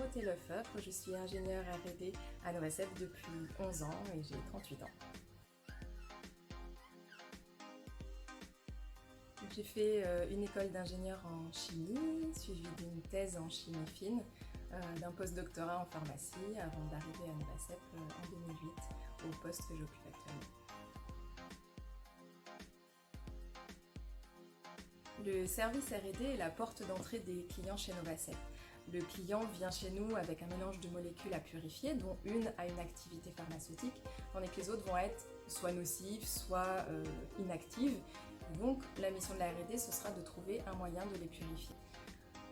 Dorothée Lefebvre, je suis ingénieure R&D à Novacep depuis 11 ans et j'ai 38 ans. J'ai fait une école d'ingénieur en chimie, suivie d'une thèse en chimie fine, d'un post-doctorat en pharmacie avant d'arriver à Novacep en 2008, au poste que j'occupe actuellement. Le service R&D est la porte d'entrée des clients chez Novacep. Le client vient chez nous avec un mélange de molécules à purifier, dont une a une activité pharmaceutique, tandis que les autres vont être soit nocives, soit inactives. Donc la mission de la R&D, ce sera de trouver un moyen de les purifier.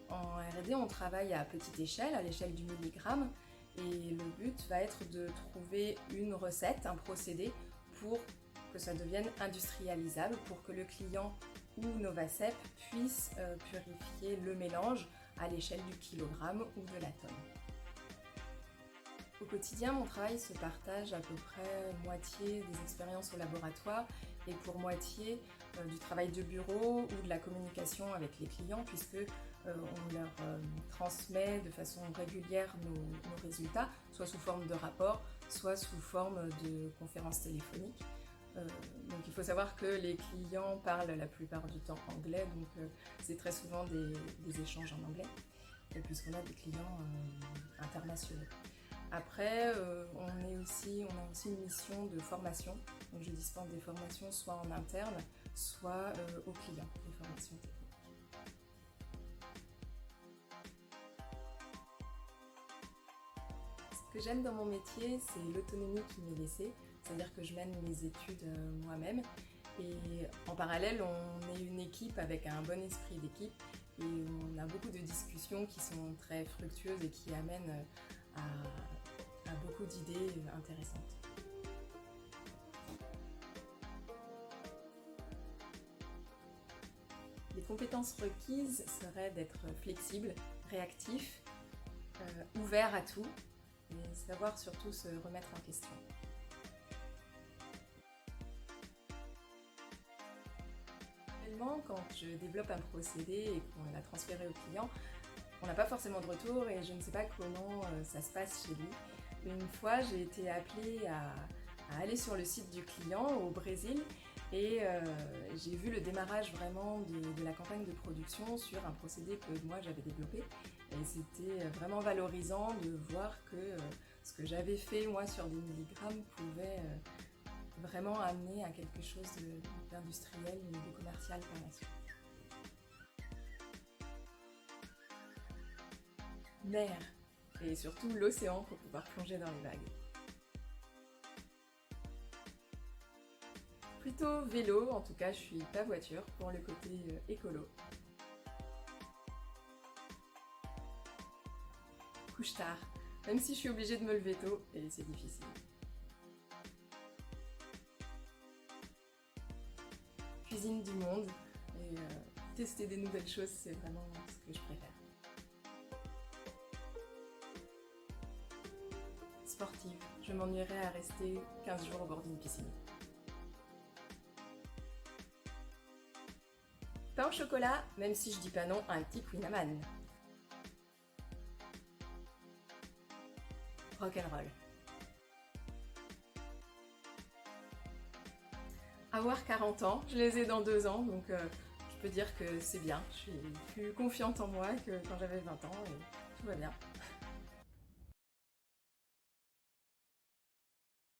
En R&D, on travaille à petite échelle, à l'échelle du milligramme, et le but va être de trouver une recette, un procédé, pour que ça devienne industrialisable, pour que le client ou Novacep puisse purifier le mélange à l'échelle du kilogramme ou de la tonne. Au quotidien, mon travail se partage à peu près moitié des expériences au laboratoire et pour moitié du travail de bureau ou de la communication avec les clients puisque on leur transmet de façon régulière nos résultats, soit sous forme de rapport, soit sous forme de conférences téléphoniques. Donc il faut savoir que les clients parlent la plupart du temps anglais, donc c'est très souvent des échanges en anglais, puisqu'on a des clients internationaux. Après, on a aussi une mission de formation, donc je dispense des formations soit en interne, soit aux clients, des formations techniques. Ce que j'aime dans mon métier, c'est l'autonomie qui m'est laissée, c'est-à-dire que je mène mes études moi-même et en parallèle on est une équipe avec un bon esprit d'équipe et on a beaucoup de discussions qui sont très fructueuses et qui amènent à beaucoup d'idées intéressantes. Les compétences requises seraient d'être flexible, réactif, ouvert à tout et savoir surtout se remettre en question. Quand je développe un procédé et qu'on l'a transféré au client, on n'a pas forcément de retour et je ne sais pas comment ça se passe chez lui. Une fois, j'ai été appelée à aller sur le site du client au Brésil et j'ai vu le démarrage vraiment de la campagne de production sur un procédé que moi j'avais développé et c'était vraiment valorisant de voir que ce que j'avais fait moi sur des milligrammes pouvait vraiment amener à quelque chose d'industriel et de commercial par la suite. Mer et surtout l'océan pour pouvoir plonger dans les vagues. Plutôt vélo, en tout cas je suis pas voiture pour le côté écolo. Couche tard, même si je suis obligée de me lever tôt et c'est difficile. Cuisine du monde et tester des nouvelles choses, c'est vraiment ce que je préfère. Sportive, je m'ennuierais à rester 15 jours au bord d'une piscine. Pain au chocolat, même si je dis pas non à un petit Queen Amman. Rock'n'roll. Avoir 40 ans, je les ai dans 2 ans, donc je peux dire que c'est bien. Je suis plus confiante en moi que quand j'avais 20 ans et tout va bien.